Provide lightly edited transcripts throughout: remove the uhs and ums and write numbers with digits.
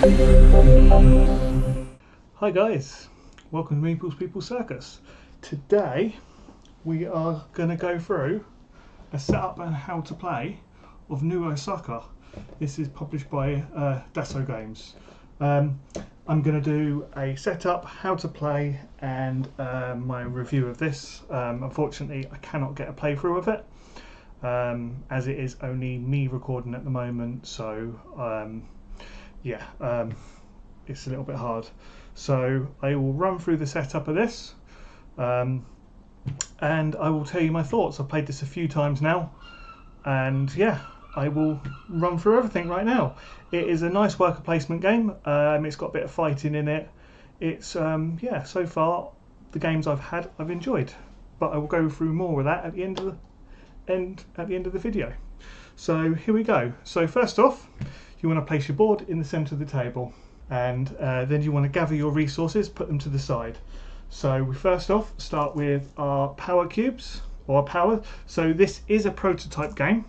Hi guys, welcome to Meeple's People Circus. Today we are going to go through a setup and how to play of New Osaka. This is published by Dasso Games. I'm going to do a setup, how to play, and my review of this. Unfortunately I cannot get a playthrough of it as it is only me recording at the moment, so it's a little bit hard. So I will run through the setup of this and I will tell you my thoughts. I've played this a few times now, and yeah, I will run through everything right now. It is a nice worker placement game. It's got a bit of fighting in it. It's so far the games I've had I've enjoyed, but I will go through more of that at the end of the video. So here we go. So first off, you want to place your board in the center of the table, and then you want to gather your resources, put them to the side. So we first off start with our power cubes, or power. So this is a prototype game.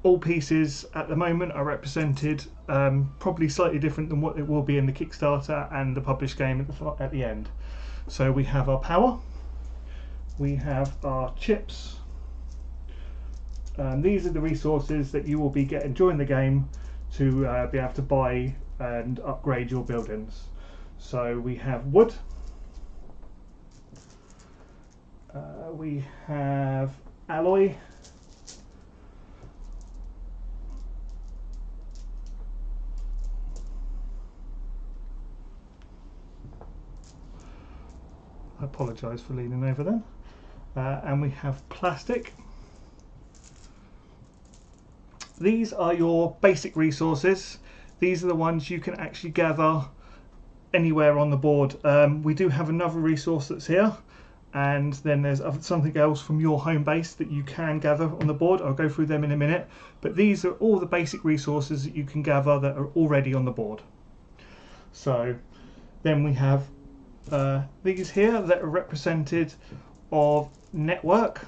All pieces at the moment are represented probably slightly different than what it will be in the Kickstarter and the published game at the end. So we have our power, we have our chips. These are the resources that you will be getting during the game to be able to buy and upgrade your buildings. So we have wood, we have alloy, I apologise for leaning over there, and we have plastic. These are your basic resources. These are the ones you can actually gather anywhere on the board. We do have another resource that's here, and then there's something else from your home base that you can gather on the board. I'll go through them in a minute, but these are all the basic resources that you can gather that are already on the board. So then we have these here that are represented of network.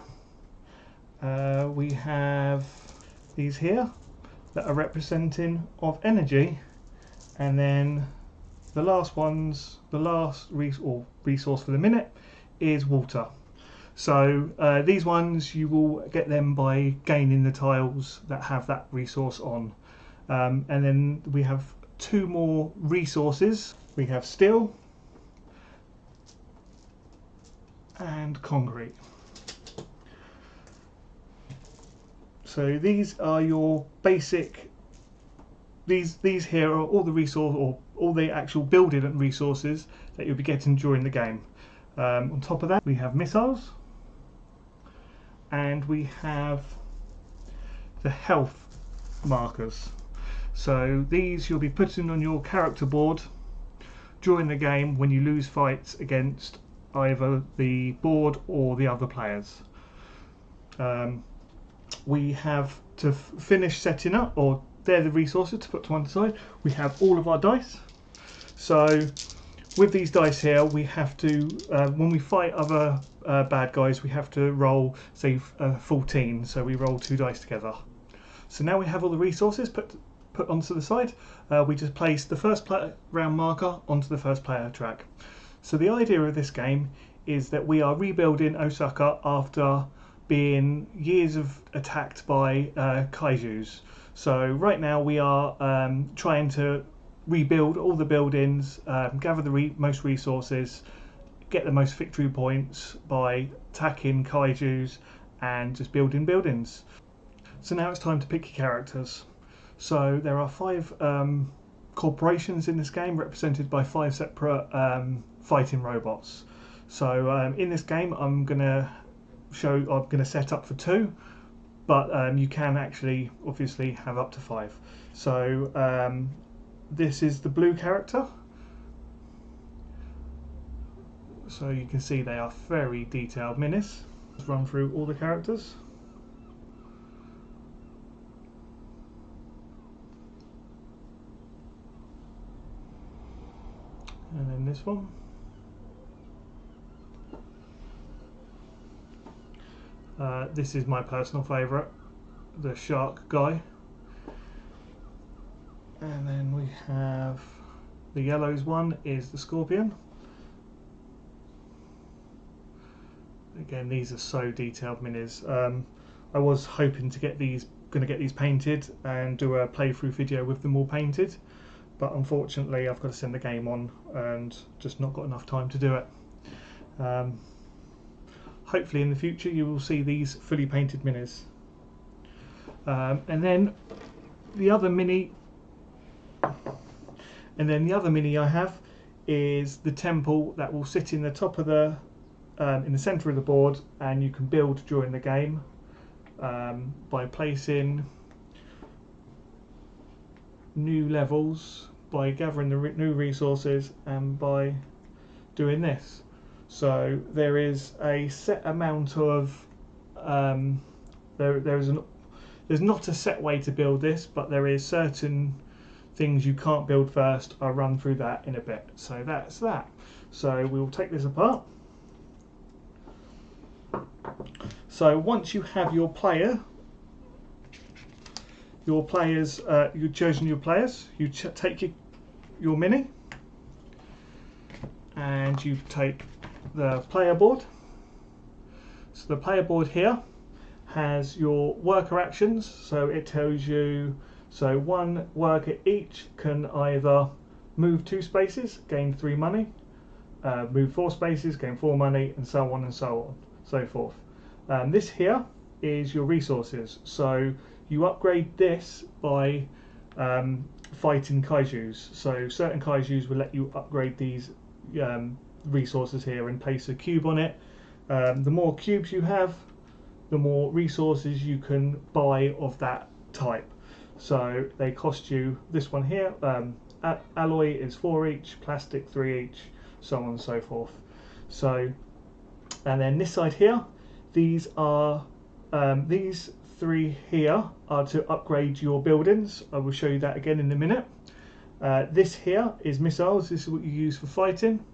We have these here that are representing of energy, and then the last resource for the minute is water. So these ones you will get them by gaining the tiles that have that resource on, and then we have two more resources. We have steel and concrete. So these are your basic, these here are all the resource, or all the actual building and resources that you'll be getting during the game. On top of that we have missiles, and we have the health markers. So these you'll be putting on your character board during the game when you lose fights against either the board or the other players. We have to finish setting up, or they're the resources to put to one side. We have all of our dice. So with these dice here, we have to, when we fight other bad guys, we have to roll, say, 14. So we roll 2 dice together. So now we have all the resources put onto the side. We just place the first round marker onto the first player track. So the idea of this game is that we are rebuilding Osaka after being years of attacked by kaijus. So right now we are trying to rebuild all the buildings, gather the most resources, get the most victory points by attacking kaijus and just building buildings. So now it's time to pick your characters. So there are 5 corporations in this game, represented by 5 separate fighting robots. So in this game I'm going to set up for 2, but you can actually obviously have up to 5. So this is the blue character. So you can see they are very detailed minis. Let's run through all the characters. And then this one. This is my personal favourite, the shark guy. And then we have the yellows one is the scorpion. Again, these are so detailed minis. I was hoping to get these painted and do a playthrough video with them all painted, but unfortunately I've got to send the game on and just not got enough time to do it. Hopefully in the future you will see these fully painted minis. And then the other mini I have is the temple that will sit in the top of the in the centre of the board, and you can build during the game by placing new levels, by gathering the new resources, and by doing this. So there is a set amount of there's not a set way to build this, but there is certain things you can't build first. I'll run through that in a bit. So that's that. So we will take this apart. So once you have your players, you've chosen your players, you take your mini and you take the player board. So the player board here has your worker actions, so it tells you, so one worker each can either move 2 spaces, gain 3 money, move 4 spaces, gain 4 money, and so on and so forth. This here is your resources, so you upgrade this by fighting kaijus. So certain kaijus will let you upgrade these resources here and place a cube on it. The more cubes you have, the more resources you can buy of that type. So they cost you, this one here, alloy is 4 each, plastic 3 each, so on and so forth. So, and then this side here, these are these 3 here are to upgrade your buildings. I will show you that again in a minute. This here is missiles. This is what you use for fighting,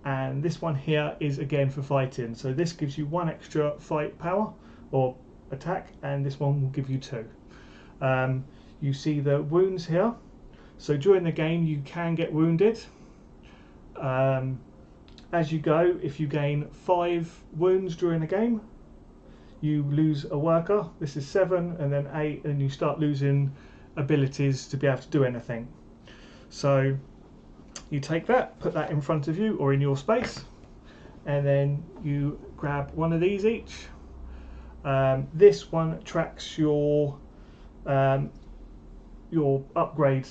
and this one here is again for fighting. So this gives you 1 extra fight power or attack, and this one will give you 2. You see the wounds here. So during the game you can get wounded. As you go, if you gain 5 wounds during the game, you lose a worker. This is 7 and then 8, and you start losing abilities to be able to do anything. So you take that, put that in front of you or in your space, and then you grab one of these each. This one tracks your upgrade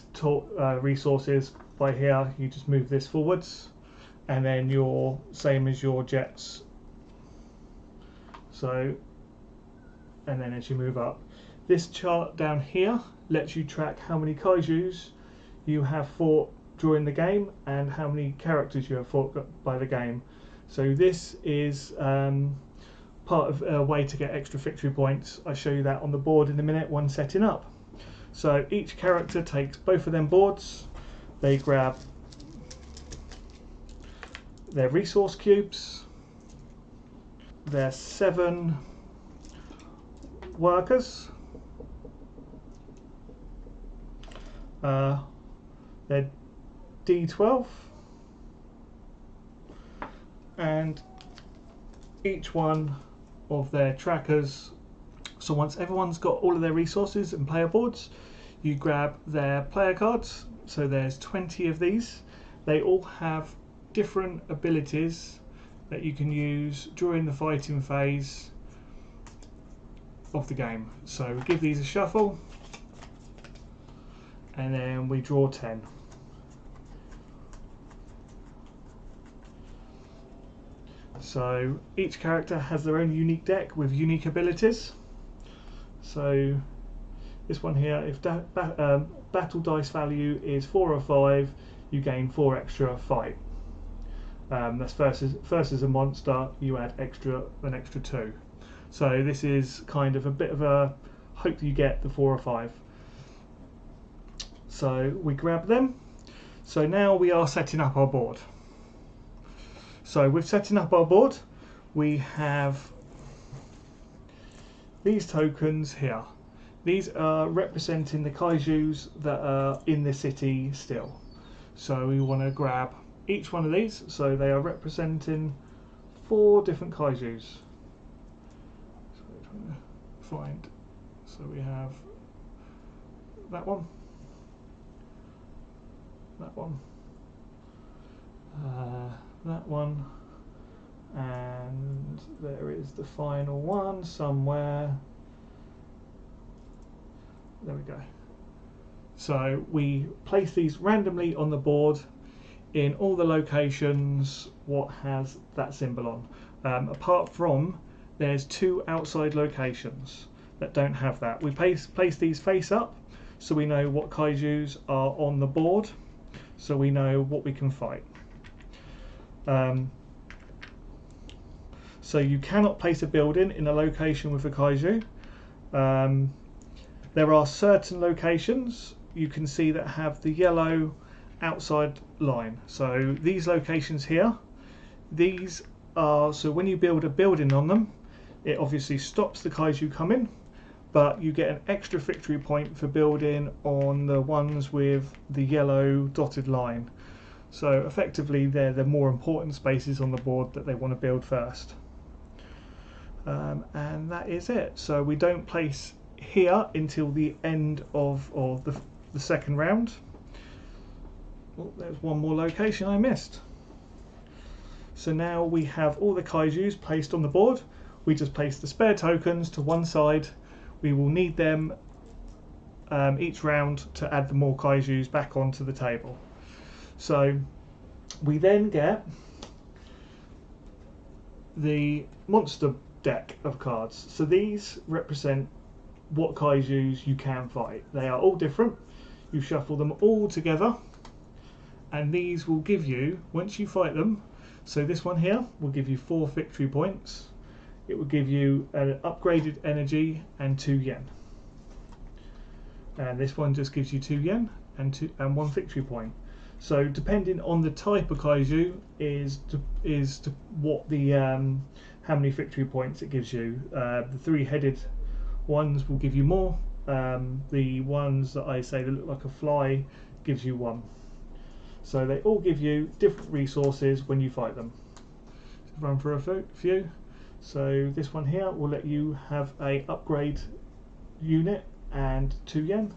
resources by here. You just move this forwards, and then your same as your jets. So, and then as you move up, this chart down here lets you track how many kaijus you have fought during the game and how many characters you have fought by the game. So this is part of a way to get extra victory points. I'll show you that on the board in a minute when setting up. So each character takes both of them boards, they grab their resource cubes, their 7 workers, their D12, and each one of their trackers. So once everyone's got all of their resources and player boards, you grab their player cards. So there's 20 of these. They all have different abilities that you can use during the fighting phase of the game. So we give these a shuffle, and then we draw 10. So each character has their own unique deck with unique abilities. So this one here, if battle dice value is 4 or 5, you gain 4 extra fight. That's versus a monster, you add an extra 2. So this is kind of a bit of a hope you get the 4 or 5. So we grab them. So now we are setting up our board. So with setting up our board, we have these tokens here. These are representing the kaijus that are in the city still. So we want to grab each one of these. So they are representing 4 different kaijus. So we're trying to find. So we have that one, that one, that one, and there is the final one somewhere. There we go. So we place these randomly on the board in all the locations what has that symbol on. Apart from there's 2 outside locations that don't have that. We place these face up so we know what kaijus are on the board, so we know what we can fight. So you cannot place a building in a location with a kaiju. There are certain locations you can see that have the yellow outside line. So these locations here, these are, so when you build a building on them, it obviously stops the kaiju coming, but you get an extra victory point for building on the ones with the yellow dotted line. So effectively they're the more important spaces on the board that they want to build first. And that is it. So we don't place here until the end of the second round. Oh, there's one more location I missed. So now we have all the kaijus placed on the board. We just place the spare tokens to one side. We will need them each round to add the more kaijus back onto the table. So we then get the monster deck of cards. So these represent what kaijus you can fight. They are all different. You shuffle them all together, and these will give you, once you fight them, so this one here will give you 4 victory points. It will give you an upgraded energy and 2 yen. And this one just gives you 2 yen and 1 victory point. So depending on the type of kaiju is what the how many victory points it gives you. The 3-headed ones will give you more. The ones that I say that look like a fly gives you 1. So they all give you different resources when you fight them. Run through a few. So this one here will let you have a upgrade unit and 2 yen.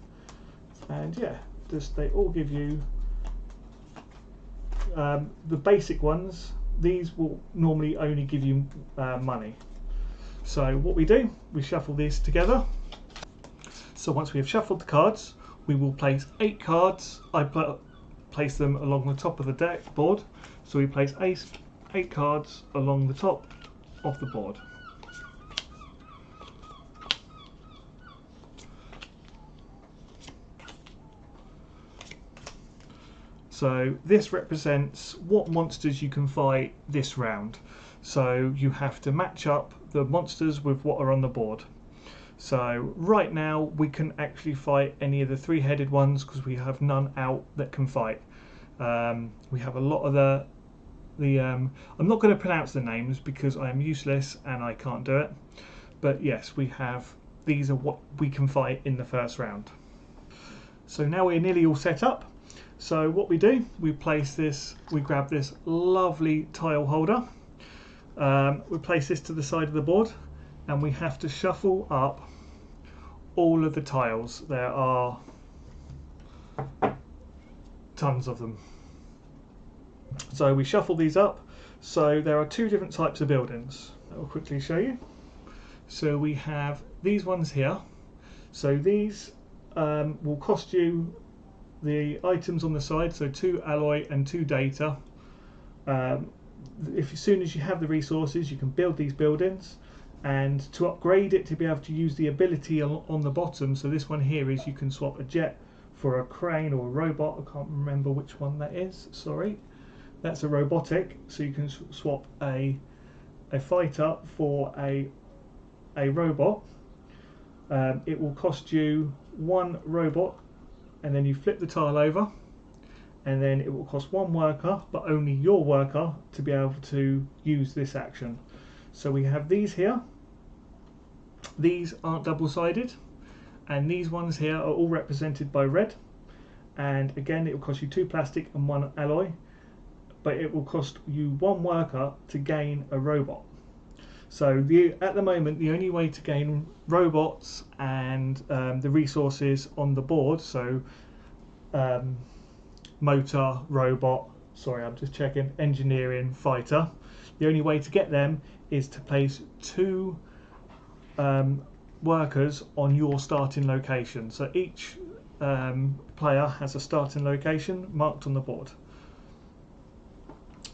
And yeah, just they all give you the basic ones. These will normally only give you money. So what we do, we shuffle these together. So once we have shuffled the cards, we will place 8 cards. I place them along the top of the deck board. So we place 8 cards along the top of the board. So this represents what monsters you can fight this round. So you have to match up the monsters with what are on the board. So right now we can actually fight any of the 3-headed ones because we have none out that can fight. We have a lot of I'm not going to pronounce the names because I am useless and I can't do it. But yes, we have, these are what we can fight in the first round. So now we're nearly all set up. So what we do, we place this, we grab this lovely tile holder. We place this to the side of the board and we have to shuffle up all of the tiles. There are tons of them. So we shuffle these up. So there are 2 different types of buildings. I'll quickly show you. So we have these ones here. So these will cost you the items on the side, so 2 alloy and 2 data. As soon as you have the resources, you can build these buildings, and to upgrade it to be able to use the ability on the bottom, so this one here is you can swap a jet for a crane or a robot. I can't remember which one that is, sorry. That's a robotic, so you can swap a fighter for a robot. It will cost you 1 robot, and then you flip the tile over, and then it will cost 1 worker, but only your worker, to be able to use this action. So we have these here. These aren't double-sided, and these ones here are all represented by red, and again it will cost you 2 plastic and 1 alloy, but it will cost you 1 worker to gain a robot. So at the moment the only way to gain robots and the resources on the board, so motor, robot, sorry I'm just checking, engineering, fighter, the only way to get them is to place 2 workers on your starting location. So each player has a starting location marked on the board.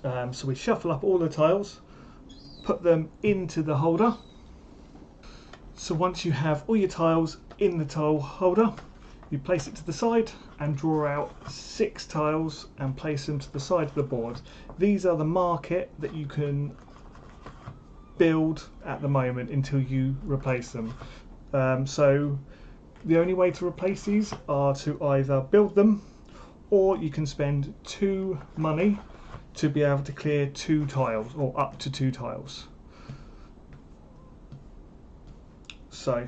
So we shuffle up all the tiles, put them into the holder. So once you have all your tiles in the tile holder, you place it to the side and draw out 6 tiles and place them to the side of the board. These are the market that you can build at the moment until you replace them. So the only way to replace these are to either build them, or you can spend 2 money to be able to clear 2 tiles, or up to 2 tiles. So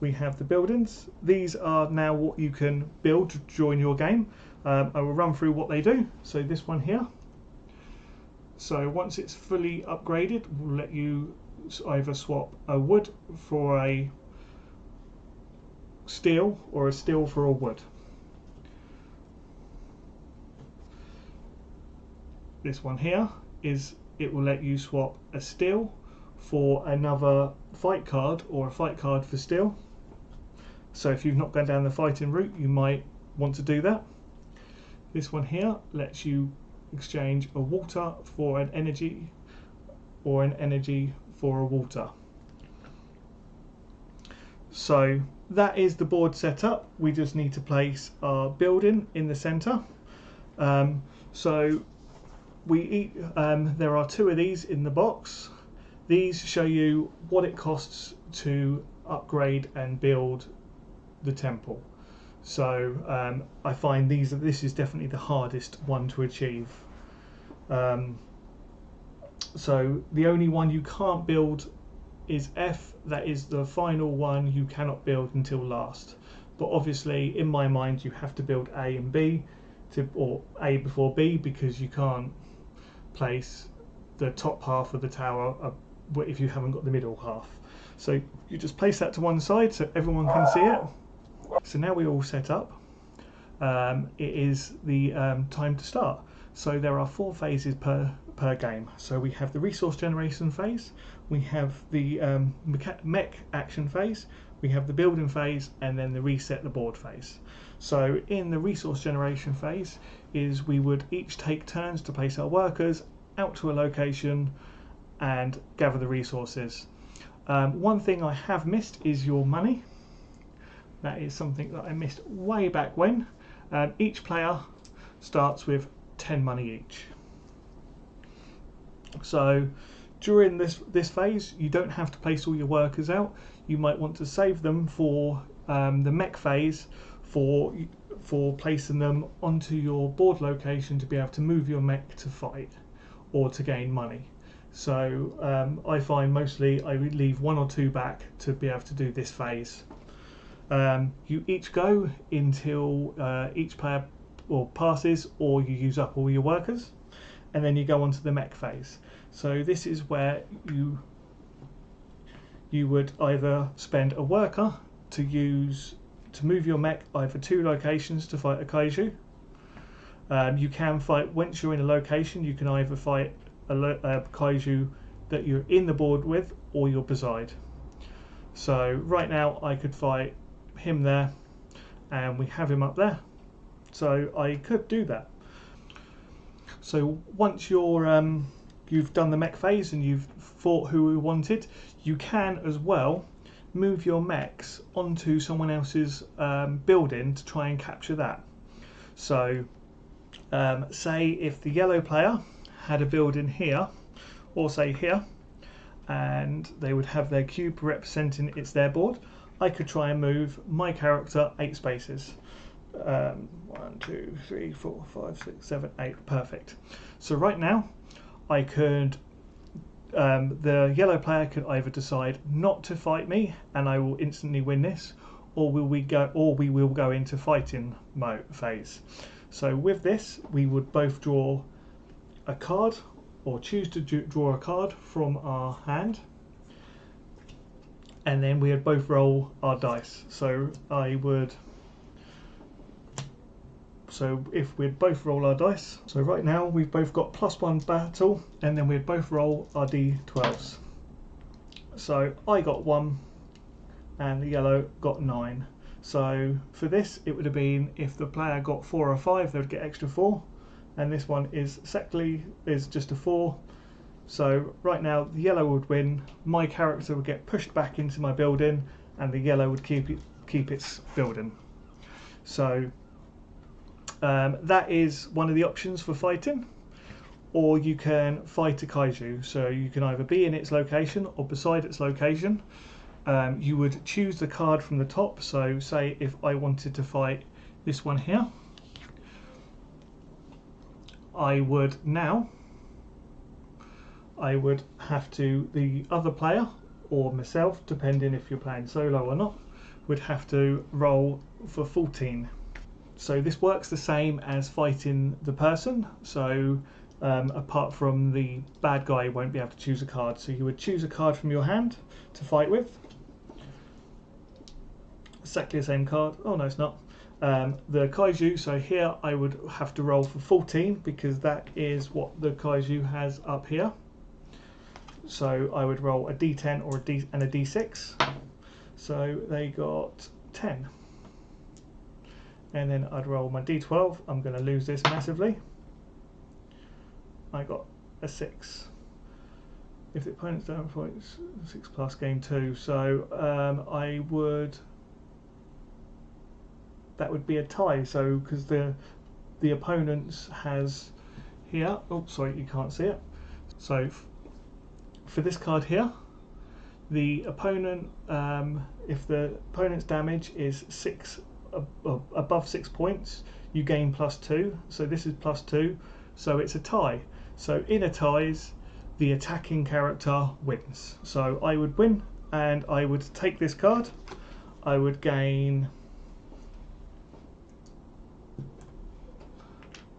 we have the buildings. These are now what you can build to join your game. I will run through what they do. So this one here, so once it's fully upgraded, we'll let you either swap a wood for a steel or a steel for a wood. This one here is, it will let you swap a steel for another fight card or a fight card for steel. So if you've not gone down the fighting route, you might want to do that. This one here lets you exchange a water for an energy, or an energy for a water. So that is the board set up. We just need to place our building in the center. So there are 2 of these in the box. These show you what it costs to upgrade and build the temple. So I find this is definitely the hardest one to achieve. So the only one you can't build is F. That is the final one you cannot build until last. But obviously in my mind you have to build A and B, or A before B, because you can't place the top half of the tower if you haven't got the middle half. So you just place that to one side so everyone can see it. So now we're all set up. It is the time to start. So there are 4 phases per game. So we have the resource generation phase, we have the mech action phase, we have the building phase, and then the reset the board phase. So in the resource generation phase is we would each take turns to place our workers out to a location and gather the resources. One thing I have missed is your money. That is something that I missed way back when. Each player starts with 10 money each. So during this phase you don't have to place all your workers out. You might want to save them for the mech phase, for placing them onto your board location to be able to move your mech to fight or to gain money. So I find mostly I would leave 1 or 2 back to be able to do this phase. You each go until each player passes, or you use up all your workers, and then you go on to the mech phase. So this is where you would either spend a worker to move your mech either 2 locations to fight a kaiju. You can fight, once you're in a location, you can either fight a kaiju that you're in the board with, or you're beside. So right now I could fight him there, and we have him up there, so I could do that. So once you've done the mech phase and you've fought who we wanted, you can as well move your mechs onto someone else's building to try and capture that. So say if the yellow player had a building here, or say here, and they would have their cube representing it's their board, I could try and move my character 8 spaces. 1, 2, 3, 4, 5, 6, 7, 8. Perfect. So right now I could, the yellow player could either decide not to fight me and I will instantly win this, or will we go into fighting mode phase. So with this, we would both draw a card, or choose to draw a card from our hand, and then we would both roll our dice. So if we'd both roll our dice, so right now we've both got +1 battle, and then we'd both roll our d12s. So I got 1 and the yellow got 9. So for this, it would have been, if the player got 4 or 5, they would get extra 4, and this one is just a 4. So right now the yellow would win, my character would get pushed back into my building, and the yellow would keep its building. So that is one of the options for fighting. Or you can fight a kaiju, so you can either be in its location or beside its location. You would choose the card from the top, so say if I wanted to fight this one here, I would have to, the other player or myself, depending if you're playing solo or not, would have to roll for 14. So this works the same as fighting the person, so apart from the bad guy won't be able to choose a card. So you would choose a card from your hand to fight with. Exactly the same card. Oh no, it's not. The kaiju, so here I would have to roll for 14 because that is what the kaiju has up here. So I would roll a d10 or a d6. So they got 10. And then I'd roll my d12. I'm going to lose this massively. I got a 6. If the opponent's down points, 6 plus game 2. So that would be a tie. So because the opponent's has here. Oh, sorry, you can't see it. So for this card here, the opponent, if the opponent's damage is above 6 points, you gain +2. So this is +2. So it's a tie. So in a ties, the attacking character wins. So I would win, and I would take this card. I would gain,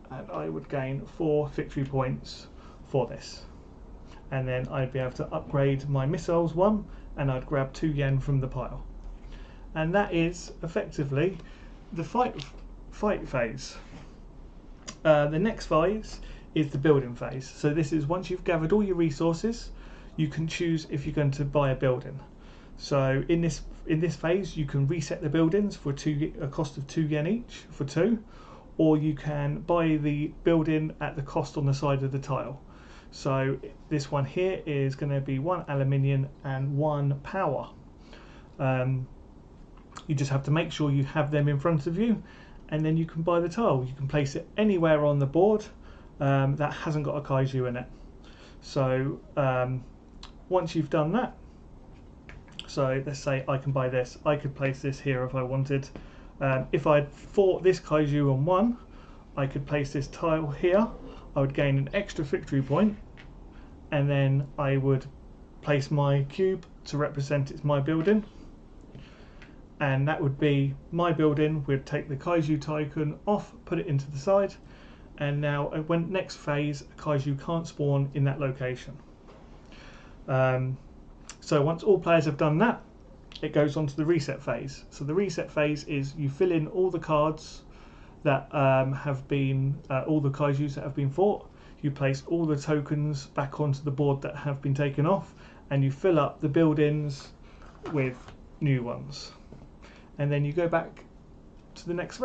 and I would gain 4 victory points for this. And then I'd be able to upgrade my missiles 1, and I'd grab 2 yen from the pile. And that is effectively the fight phase. The next phase is the building phase. So this is once you've gathered all your resources, you can choose if you're going to buy a building. So in this phase, you can reset the buildings for a cost of 2 yen each for 2, or you can buy the building at the cost on the side of the tile. So this one here is going to be 1 aluminium and 1 power. You just have to make sure you have them in front of you, and then you can buy the tile. You can place it anywhere on the board that hasn't got a kaiju in it. So once you've done that, so let's say I can buy this, I could place this here if I wanted. If I'd fought this kaiju and won, I could place this tile here. I would gain an extra victory point, and then I would place my cube to represent it's my building, and that would be my building. We'd take the Kaiju token off, put it into the side, and now when next phase, a Kaiju can't spawn in that location. So once all players have done that, it goes on to the reset phase. So the reset phase is you fill in all the cards that have been, all the Kaijus that have been fought. You place all the tokens back onto the board that have been taken off, and you fill up the buildings with new ones. And then you go back to the next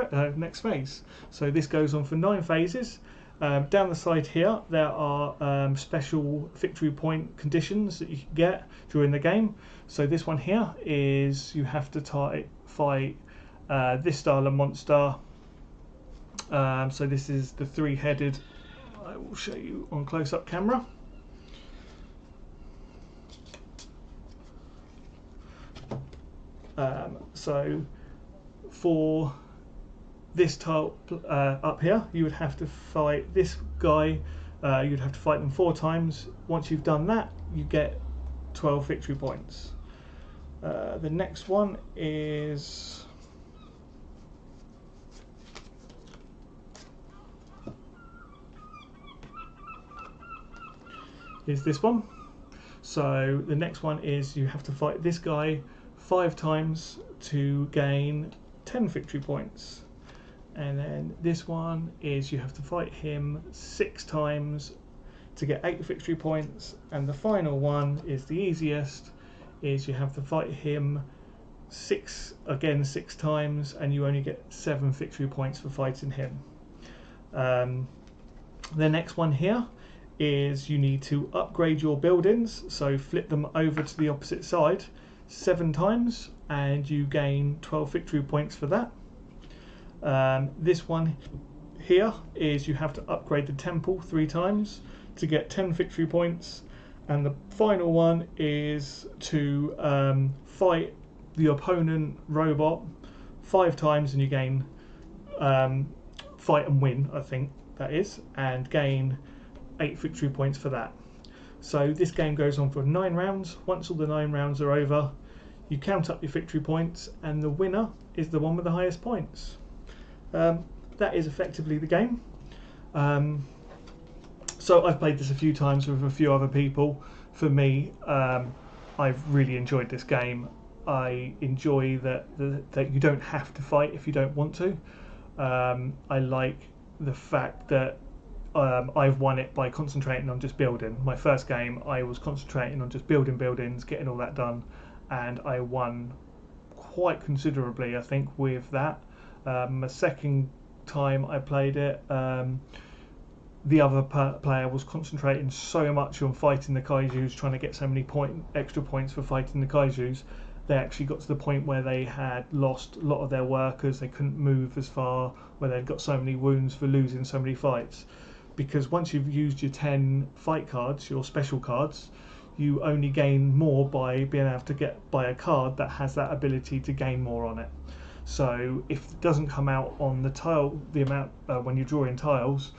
phase. So this goes on for 9 phases. Down the side here, there are special victory point conditions that you can get during the game. So this one here is you have to fight this style of monster. So this is the 3-headed. I will show you on close-up camera. So for this tile up here, you would have to fight this guy. You'd have to fight them 4 times. Once you've done that, you get 12 victory points. The next one is this one. So the next one is you have to fight this guy 5 times to gain 10 victory points. And then this one is you have to fight him 6 times to get 8 victory points. And the final one is the easiest, is you have to fight him 6 times and you only get 7 victory points for fighting him. The next one here is you need to upgrade your buildings, so flip them over to the opposite side 7 times and you gain 12 victory points for that. This one here is you have to upgrade the temple 3 times to get 10 victory points, and the final one is to fight the opponent robot 5 times and you gain fight and win, I think that is, and gain 8 victory points for that. So this game goes on for 9 rounds. Once all the 9 rounds are over, you count up your victory points and the winner is the one with the highest points. That is effectively the game. So I've played this a few times with a few other people. For me, I've really enjoyed this game. I enjoy that you don't have to fight if you don't want to. I like the fact that I've won it by concentrating on just building. My first game, I was concentrating on just building buildings, getting all that done, and I won quite considerably, I think, with that. My second time I played it, the other player was concentrating so much on fighting the kaijus, trying to get so many extra points for fighting the kaijus. They actually got to the point where they had lost a lot of their workers, they couldn't move as far, where they'd got so many wounds for losing so many fights. Because once you've used your 10 fight cards, your special cards, you only gain more by being able to buy a card that has that ability to gain more on it. So if it doesn't come out on the tile, the amount when you're drawing tiles,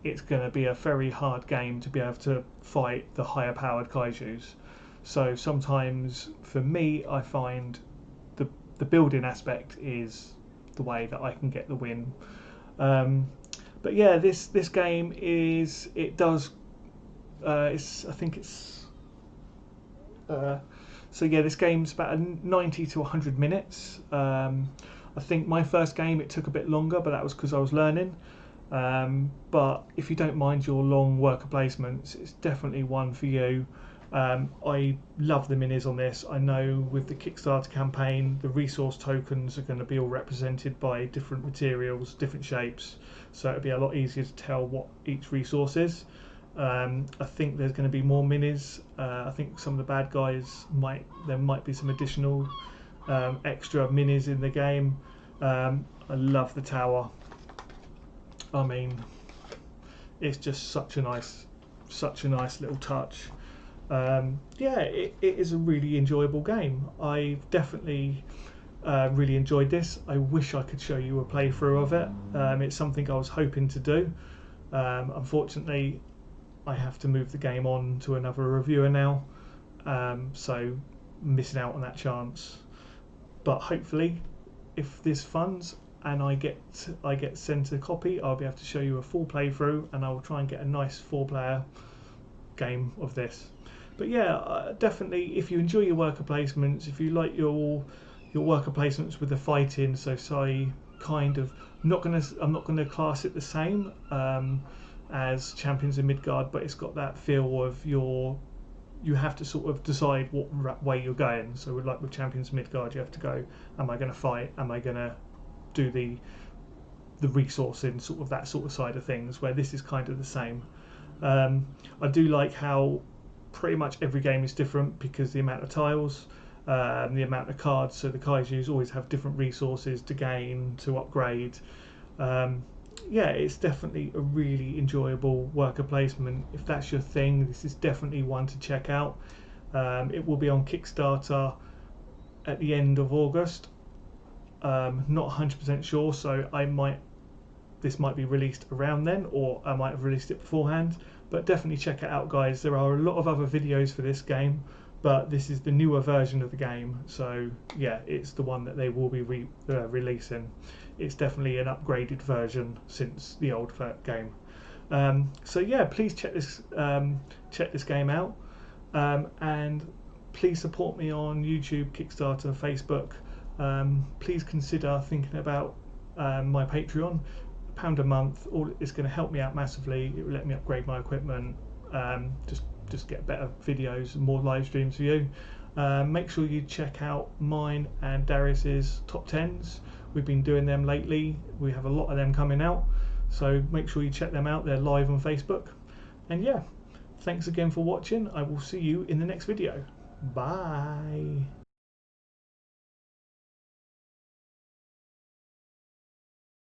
it's going to be a very hard game to be able to fight the higher powered kaijus. So sometimes for me, I find the building aspect is the way that I can get the win. But yeah, this game is, it does, I think it's, so yeah, this game's about 90 to 100 minutes. I think my first game it took a bit longer, but that was because I was learning. But if you don't mind your long worker placements, it's definitely one for you. I love the minis on this. I know with the Kickstarter campaign, the resource tokens are going to be all represented by different materials, different shapes, so it'll be a lot easier to tell what each resource is. I think there's going to be more minis. I think some of the bad guys there might be some additional extra minis in the game. I love the tower. I mean, it's just such a nice little touch. Yeah, it is a really enjoyable game. I've definitely really enjoyed this. I wish I could show you a playthrough of it. It's something I was hoping to do. Unfortunately, I have to move the game on to another reviewer now, so missing out on that chance. But hopefully, if this funds and I get sent a copy, I'll be able to show you a full playthrough, and I will try and get a nice 4-player game of this. But yeah, definitely, if you enjoy your worker placements, if you like your worker placements with the fighting, so say kind of I'm not gonna class it the same as Champions of Midgard, but it's got that feel of you have to sort of decide what way you're going. So like with Champions of Midgard, you have to go, am I going to fight? Am I going to do the resourcing, sort of that sort of side of things, where this is kind of the same. I do like how pretty much every game is different because the amount of tiles, the amount of cards, so the kaijus always have different resources to gain, to upgrade. Yeah, it's definitely a really enjoyable worker placement. If that's your thing, this is definitely one to check out. It will be on Kickstarter at the end of August. Not 100% sure, so this might be released around then, or I might have released it beforehand. But definitely check it out, guys. There are a lot of other videos for this game, but this is the newer version of the game, so yeah, it's the one that they will be releasing. It's definitely an upgraded version since the old game. So yeah, please check this game out, and please support me on YouTube, Kickstarter, Facebook. Please consider thinking about my Patreon. £1 a month, it's going to help me out massively. It will let me upgrade my equipment, just get better videos and more live streams for you. Make sure you check out mine and Darius's top 10s. We've been doing them lately. We have a lot of them coming out, so make sure you check them out. They're live on Facebook. And yeah, thanks again for watching. I will see you in the next video. Bye.